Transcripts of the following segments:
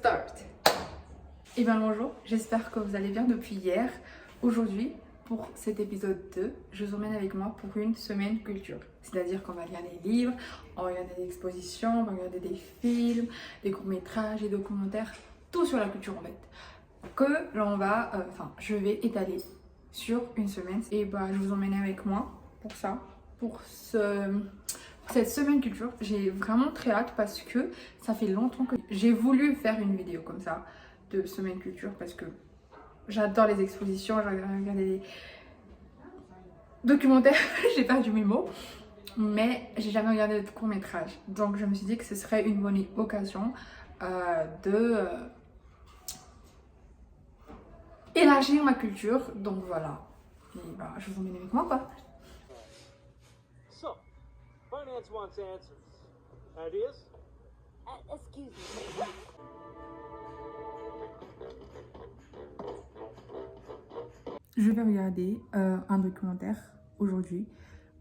start. Et bien bonjour, j'espère que vous allez bien depuis hier. Aujourd'hui, pour cet épisode 2, je vous emmène avec moi pour une semaine culture. C'est-à-dire qu'on va lire des livres, on va regarder des expositions, on va regarder des films, des courts-métrages, des documentaires, tout sur la culture en fait. Je vais étaler sur une semaine. Et bah je vous emmène avec moi pour ça, pour cette semaine culture. J'ai vraiment très hâte parce que ça fait longtemps que j'ai voulu faire une vidéo comme ça de semaine culture parce que j'adore les expositions, j'ai regardé des documentaires, j'ai perdu mes mots, mais j'ai jamais regardé de court métrage. Donc je me suis dit que ce serait une bonne occasion de élargir ma culture. Donc voilà. Et bah, je vous emmène avec moi quoi. So, finance wants answers. Ideas? Excuse me. Je vais regarder un documentaire aujourd'hui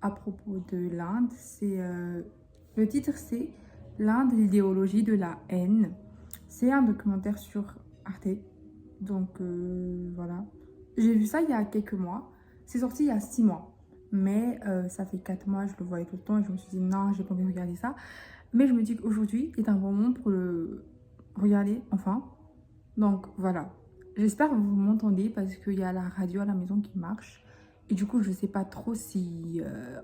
à propos de l'Inde. Le titre c'est L'Inde, l'idéologie de la haine. C'est un documentaire sur Arte. Donc voilà. J'ai vu ça il y a quelques mois. C'est sorti il y a 6 mois. Mais ça fait 4 mois, je le voyais tout le temps et je me suis dit non, j'ai pas envie de regarder ça. Mais je me dis qu'aujourd'hui est un bon moment pour le regarder enfin. Donc voilà. J'espère que vous m'entendez parce qu'il y a la radio à la maison qui marche. Et du coup, je sais pas trop si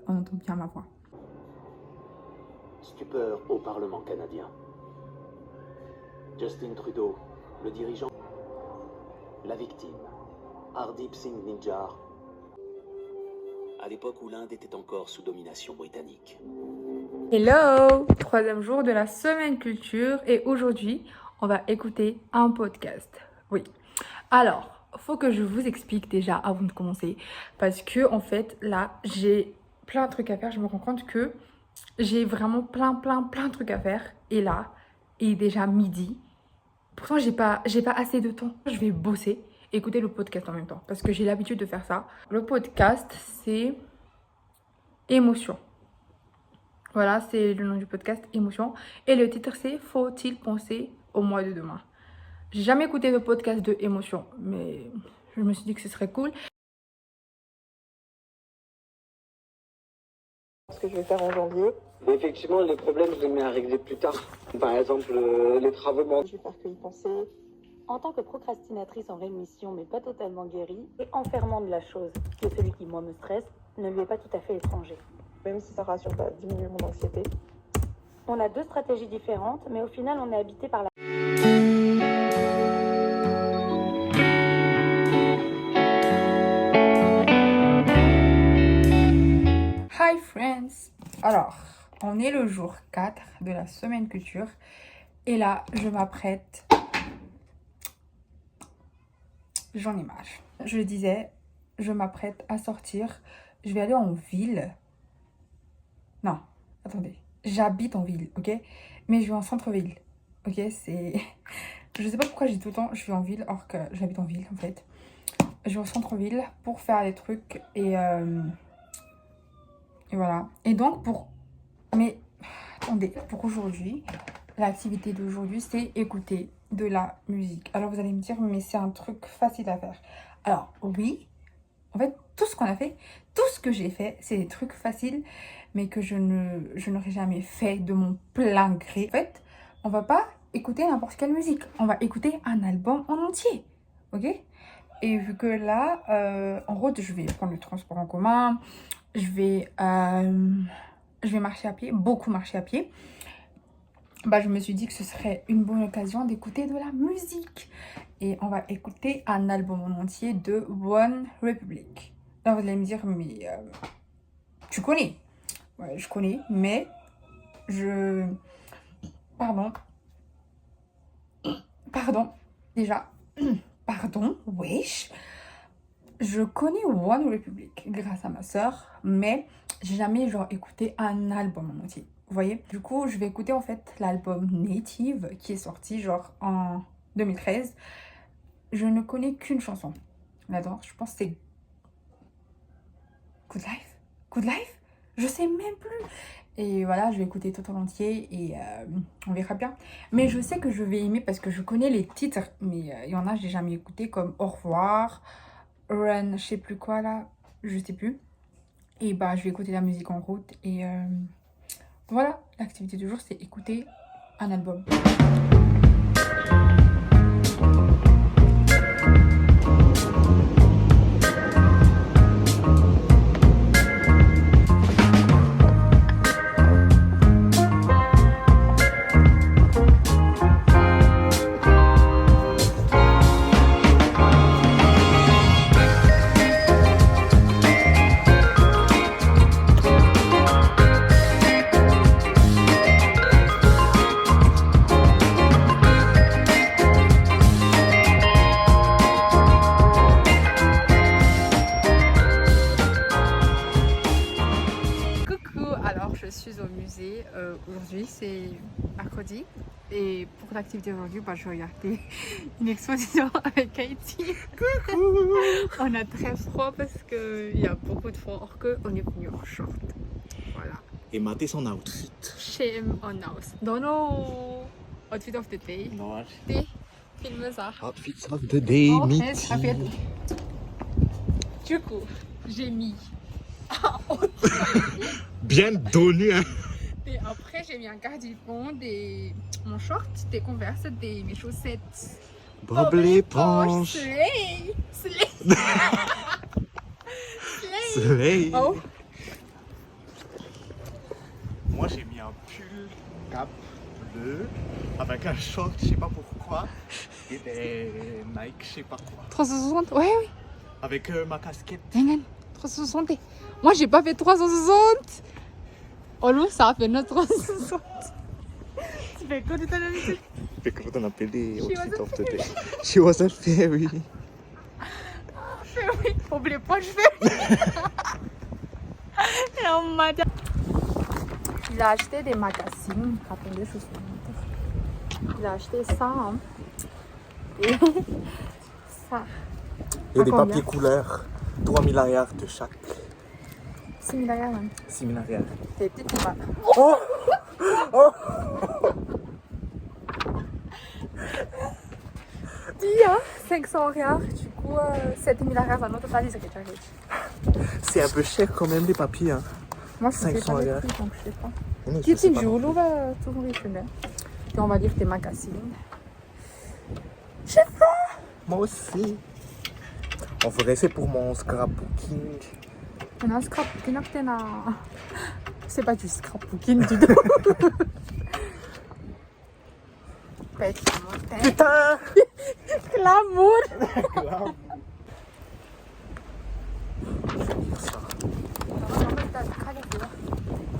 on entend bien ma voix. Stupeur au Parlement canadien. Justin Trudeau, le dirigeant. La victime, Hardeep Singh Nijjar. À l'époque où l'Inde était encore sous domination britannique. Hello! Troisième jour de la semaine culture et aujourd'hui, on va écouter un podcast. Oui. Alors, faut que je vous explique déjà avant de commencer parce que en fait, là, j'ai plein de trucs à faire. Je me rends compte que j'ai vraiment plein de trucs à faire. Et là, il est déjà midi. Pourtant, j'ai pas assez de temps. Je vais bosser, écouter le podcast en même temps parce que j'ai l'habitude de faire ça. Le podcast, c'est Émotion. Voilà, c'est le nom du podcast, Émotion. Et le titre, c'est Faut-il penser au mois de demain? J'ai jamais écouté de podcast de Émotion, mais je me suis dit que ce serait cool. Ce que je vais faire en janvier. Effectivement, les problèmes, je les mets à régler plus tard. Par exemple, les travaux Je vais faire que y penser. En tant que procrastinatrice en rémission, mais pas totalement guérie, et enfermant de la chose, que celui qui, moi, me stresse, ne lui est pas tout à fait étranger. Même si ça rassure pas, diminuer mon anxiété. On a deux stratégies différentes, mais au final, on est habité par la... Hi friends! Alors, on est le jour 4 de la semaine culture. Et là, je m'apprête. J'en ai marre. Je le disais, je m'apprête à sortir. Je vais aller en ville. Non, attendez. J'habite en ville, ok? Mais je vais en centre-ville, ok? C'est... Je sais pas pourquoi j'ai tout le temps je vais en ville, alors que j'habite en ville, en fait. Je vais au centre-ville pour faire des trucs et voilà. Et donc, Mais, attendez, pour aujourd'hui, l'activité d'aujourd'hui, c'est écouter de la musique. Alors, vous allez me dire, mais c'est un truc facile à faire. Alors, oui. En fait, tout ce qu'on a fait, tout ce que j'ai fait, c'est des trucs faciles, mais que je n'aurais jamais fait de mon plein gré. En fait, on va pas écouter n'importe quelle musique. On va écouter un album en entier. Ok? Et vu que là, en route, je vais prendre le transport en commun. Je vais marcher à pied, beaucoup marcher à pied. Bah, je me suis dit que ce serait une bonne occasion d'écouter de la musique. Et on va écouter un album en entier de One Republic. Là, vous allez me dire, mais tu connais? Ouais, je connais, mais Pardon. Déjà. Pardon, wesh. Je connais One Republic grâce à ma soeur, mais j'ai jamais genre écouté un album en entier. Vous voyez? Du coup, je vais écouter en fait l'album Native qui est sorti genre en 2013. Je ne connais qu'une chanson là-dedans. Je pense que c'est Good Life. Good Life? Je sais même plus. Et voilà, je vais écouter tout en entier et on verra bien. Mais je sais que je vais aimer parce que je connais les titres. Mais il y en a, j'ai jamais écouté comme Au revoir, Run, je sais plus quoi là, je sais plus. Et bah, je vais écouter la musique en route. Et voilà, l'activité du jour, c'est écouter un album. Je suis au musée. Aujourd'hui, c'est mercredi. Et pour l'activité aujourd'hui, bah, je regardais une exposition avec Katie. Coucou. On a très froid parce qu'il y a beaucoup de froid, or qu'on est venu en short. Voilà. Et mater son outfit. Shame on us. Dans nos outfits of the day. Non. Des films ça. Outfits of the day, Oh, Mitty. Du coup, j'ai mis. Bien donné, hein. Et après, j'ai mis un cardigan, mon short, des Converse, mes chaussettes. Bob l'éponge. Slay! Slay! Slay. Oh! Moi, j'ai mis un pull cap bleu avec un short, je sais pas pourquoi, et des Nike, je sais pas quoi. 360? Ouais, oui. Avec ma casquette. 360. Moi, j'ai pas fait 360. Oh non, ça a fait notre 360. Tu fais quoi de ta musique? C'est comment on appelle les outfits of the day. She was a fairy. Fairy. Oubliez pas, je fais. Il a acheté des magazines. Attendez, je suis. Il a acheté ça. Hein. Et ça. Il y a des combien? papiers couleurs. 3 000 arrières de chaque. 6 000 arrières même. 6 000 arrières. C'est petit mal. Oh! Oh! Dis, hein, 500 arrières, du coup, 7 000 arrières, ça notre total, c'est que tu as. C'est un peu cher quand même les papiers. Hein. Moi, je sais 500 pas les arrières. prix, donc je sais pas. Non, je Qui sais t'y pas joue, non là, va tout le monde. Puis on va lire tes magazines. Je sais pas. Moi aussi. En vrai, c'est pour mon scrapbooking. On a un scrapbooking, c'est pas du scrapbooking du tout. Putain! L'amour!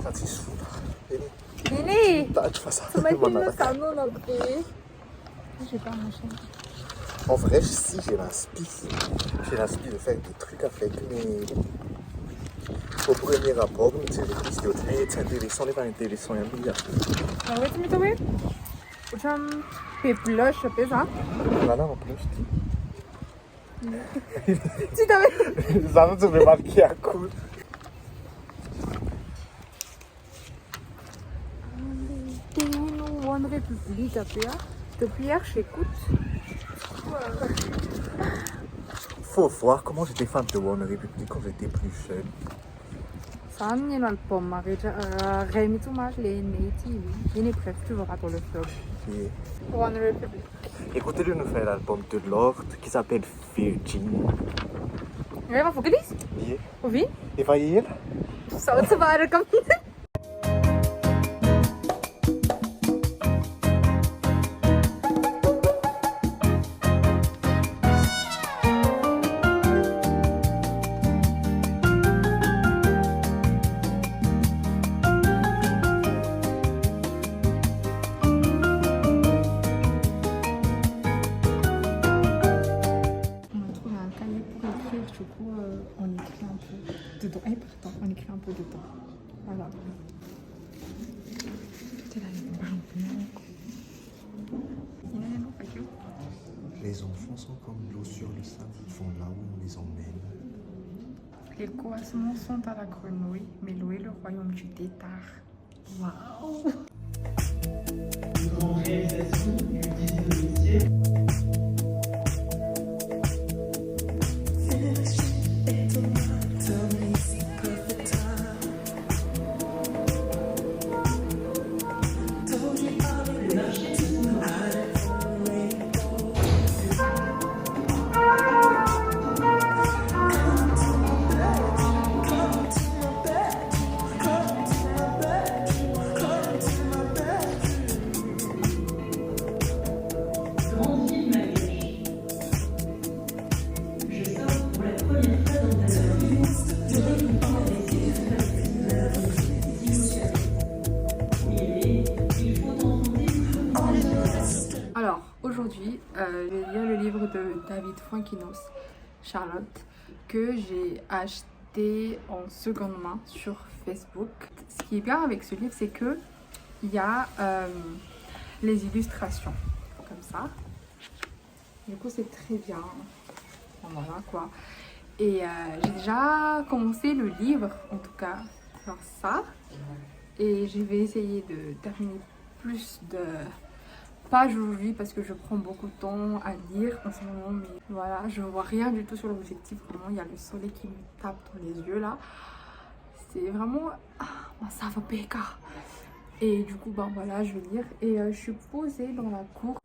Ça t'y saoule. Nini! Tu fais ça. Tu m'as dit ça, non, non, j'ai pas mon chien. En vrai, si j'ai l'inspi. J'ai l'inspi de faire des trucs avec mes. Au premier rapport, mais c'est intéressant, pas intéressant, il y a Ah ouais, tu m'as trouvé? J'aime tes blushs, c'est ça? Là, en plus, Tu t'avais. ça va, tu me marquer à coup. One République, depuis hier, j'écoute. Faut voir comment j'étais fan de One Republic quand j'étais plus jeune. Ça n'est pas le pomme, Rémi Toumage, les Nati, il est prêt, tu verras pour le flop. Et One République. écoutez le nouvel album de Lord qui s'appelle Virgin. Ja, vad får gris? Yeah. Och vin? Et voyez Så det var det kom. Du coup, on écrit un peu dedans. Et pardon, on écrit un peu dedans. Voilà. Les enfants sont comme l'eau sur le sable, ils vont là où on les emmène. Les commencements sont à la grenouille, mais l'eau est le royaume du détard. Alors, aujourd'hui, je vais lire le livre de David Fuenquinos, Charlotte, que j'ai acheté en seconde main sur Facebook. Ce qui est bien avec ce livre, c'est que il y a les illustrations, comme ça. Du coup, c'est très bien. Voilà quoi. Et j'ai déjà commencé le livre, en tout cas, par ça. Et je vais essayer de terminer plus de pages aujourd'hui parce que je prends beaucoup de temps à lire en ce moment. Mais voilà, je ne vois rien du tout sur l'objectif. Vraiment, il y a le soleil qui me tape dans les yeux là. C'est vraiment... ça va péka. Et du coup, ben voilà, je vais lire. Et je suis posée dans la cour.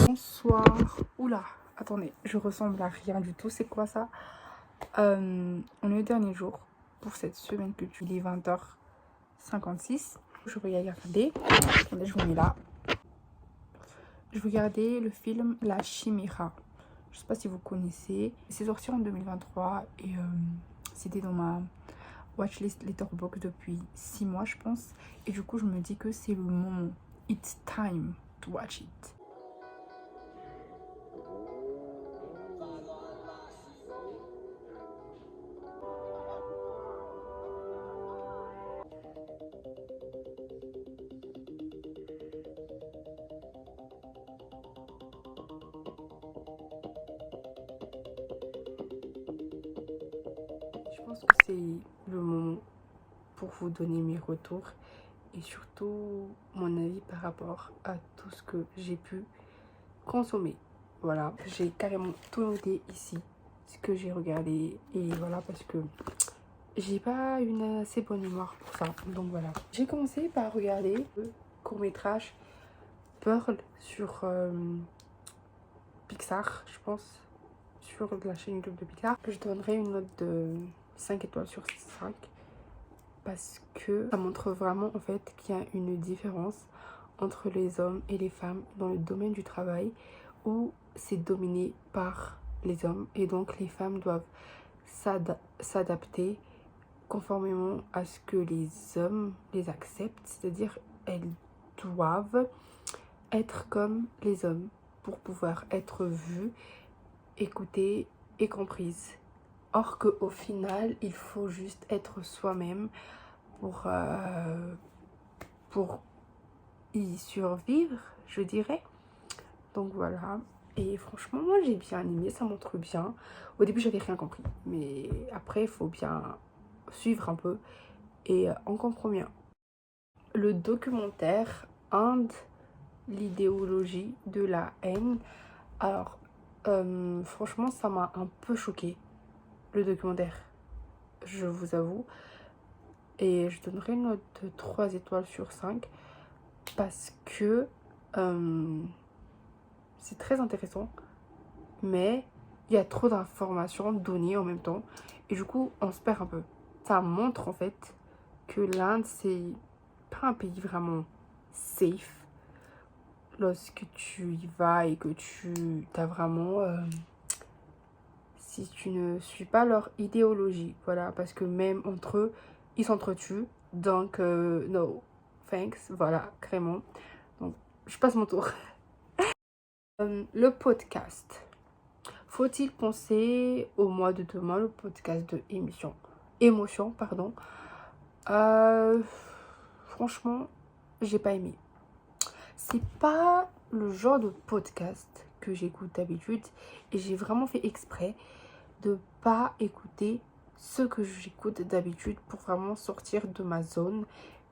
Bonsoir. Oula, attendez, je ressemble à rien du tout. C'est quoi ça? On est le dernier jour pour cette semaine culture. Il est 20h56. Je vais regarder. Attendez, je vous mets là. Je vais regarder le film La Chimera. Je sais pas si vous connaissez. C'est sorti en 2023 et c'était dans ma watchlist Letterboxd depuis 6 mois, je pense. Et du coup, je me dis que c'est le moment. It's time to watch it. Je pense que c'est le moment pour vous donner mes retours et surtout mon avis par rapport à tout ce que j'ai pu consommer. Voilà, j'ai carrément tout noté ici, ce que j'ai regardé et voilà parce que j'ai pas une assez bonne mémoire pour ça. Donc voilà, j'ai commencé par regarder le court-métrage Pearl sur Pixar, je pense, sur la chaîne YouTube de Pixar. Je donnerai une note de 5 étoiles sur 5 parce que ça montre vraiment en fait qu'il y a une différence entre les hommes et les femmes dans le domaine du travail où c'est dominé par les hommes et donc les femmes doivent s'adapter conformément à ce que les hommes les acceptent, c'est-à-dire elles doivent être comme les hommes pour pouvoir être vues, écoutées et comprises. Or qu'au final, il faut juste être soi-même pour y survivre, je dirais. Donc voilà. Et franchement, moi j'ai bien aimé, ça montre bien. Au début, j'avais rien compris. Mais après, il faut bien suivre un peu. Et on comprend bien. Le documentaire Inde, l'idéologie de la haine. Alors, franchement, ça m'a un peu choquée. Le documentaire, je vous avoue, et je donnerai une note de 3 étoiles sur 5 parce que c'est très intéressant, mais il y a trop d'informations données en même temps et du coup on se perd un peu. Ça montre en fait que l'Inde c'est pas un pays vraiment safe lorsque tu y vas et que tu as vraiment si tu ne suis pas leur idéologie, voilà, parce que même entre eux, ils s'entretuent, donc no thanks, voilà, carrément. Donc, je passe mon tour. Le podcast. Faut-il penser au mois de demain, le podcast de émotion, pardon. Franchement, j'ai pas aimé. C'est pas le genre de podcast que j'écoute d'habitude et j'ai vraiment fait exprès de pas écouter ce que j'écoute d'habitude pour vraiment sortir de ma zone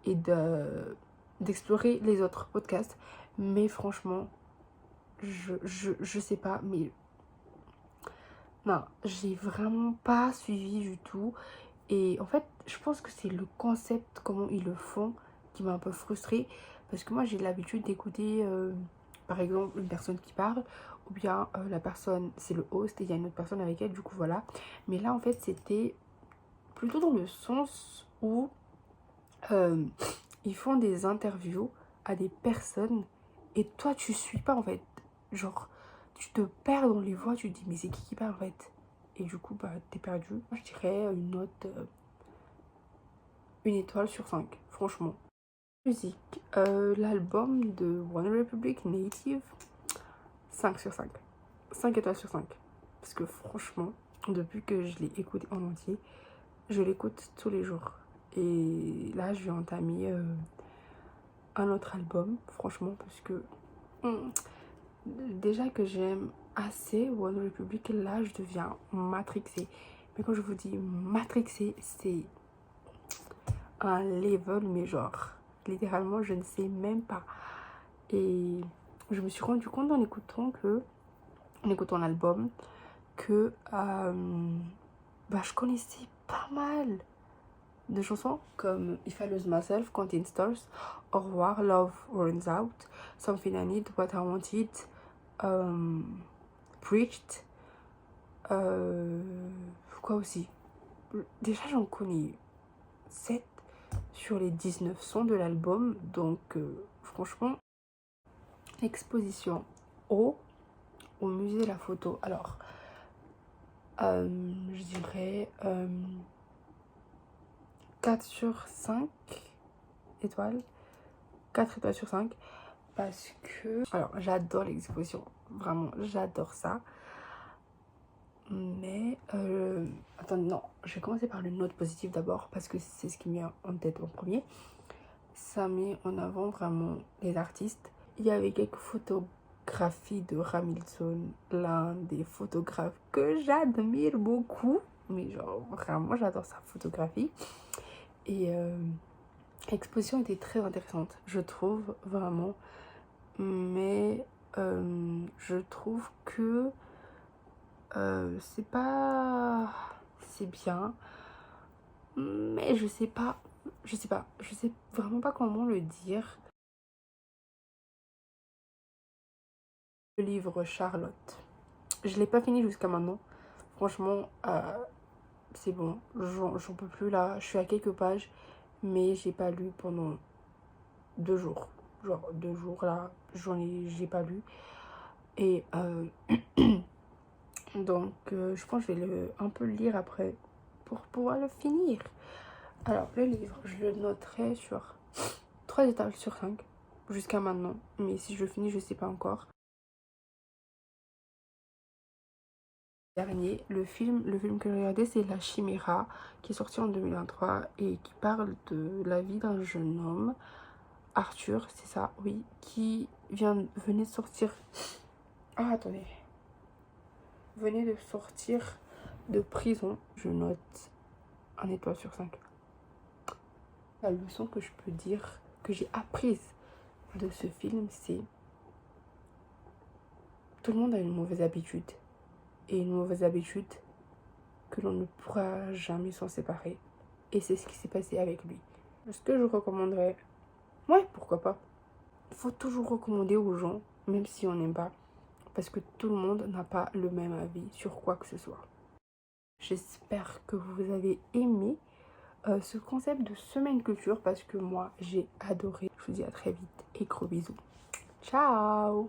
et d'explorer les autres podcasts. Mais franchement, je sais pas, mais non, j'ai vraiment pas suivi du tout. Et en fait, je pense que c'est le concept, comment ils le font, qui m'a un peu frustrée. Parce que moi, j'ai l'habitude d'écouter, par exemple, une personne qui parle. Ou bien la personne, c'est le host et il y a une autre personne avec elle. Du coup, voilà. Mais là, en fait, c'était plutôt dans le sens où ils font des interviews à des personnes. Et toi, tu suis pas, en fait. Genre, tu te perds dans les voix. Tu te dis, mais c'est qui parle, en fait? Et du coup, bah, t'es perdu. Moi, je dirais une note, une étoile sur 5, franchement. Musique, l'album de One Republic Native, 5 sur 5. 5 étoiles sur 5. Parce que franchement, depuis que je l'ai écouté en entier, je l'écoute tous les jours. Et là, je vais entamer un autre album, franchement, parce que déjà que j'aime assez One Republic, là, je deviens matrixée. Mais quand je vous dis matrixée, c'est un level, mais genre, littéralement, je ne sais même pas. Et je me suis rendu compte en écoutant l'album que bah, je connaissais pas mal de chansons comme If I Lose Myself, Counting Stars, Au revoir, Love Runs Out, Something I Need, What I Wanted, Preached, quoi aussi, déjà j'en connais 7 sur les 19 sons de l'album, donc franchement, exposition au musée de la photo. Alors je dirais 4 sur 5 étoiles, 4 étoiles sur 5, parce que alors j'adore l'exposition, vraiment j'adore ça. Mais attendez, non, je vais commencer par une note positive d'abord parce que c'est ce qui me met en tête en premier. Ça met en avant vraiment les artistes. Il y avait quelques photographies de Hamilton, l'un des photographes que j'admire beaucoup, mais genre vraiment j'adore sa photographie. Et l'exposition était très intéressante, je trouve, vraiment. Mais je trouve que c'est pas... c'est bien. Mais je sais vraiment pas comment le dire. Le livre Charlotte, je l'ai pas fini jusqu'à maintenant. Franchement, c'est bon, j'en peux plus là. Je suis à quelques pages, mais j'ai pas lu pendant 2 jours. Genre 2 jours là, j'ai pas lu. Et donc je pense que je vais un peu le lire après pour pouvoir le finir. Alors le livre, je le noterai sur 3 étoiles sur 5 jusqu'à maintenant. Mais si je le finis, je sais pas encore. Dernier, le film que j'ai regardé, c'est La Chimera, qui est sorti en 2023 et qui parle de la vie d'un jeune homme, Arthur, c'est ça, oui, qui venait de sortir... Ah, attendez. Venait de sortir de prison. Je note 1 étoile sur 5. La leçon que je peux dire, que j'ai apprise de ce film, c'est... Tout le monde a une mauvaise habitude. Et une mauvaise habitude que l'on ne pourra jamais s'en séparer. Et c'est ce qui s'est passé avec lui. Est-ce que je recommanderais? Ouais, pourquoi pas. Il faut toujours recommander aux gens, même si on n'aime pas. Parce que tout le monde n'a pas le même avis sur quoi que ce soit. J'espère que vous avez aimé ce concept de semaine culture. Parce que moi, j'ai adoré. Je vous dis à très vite et gros bisous. Ciao!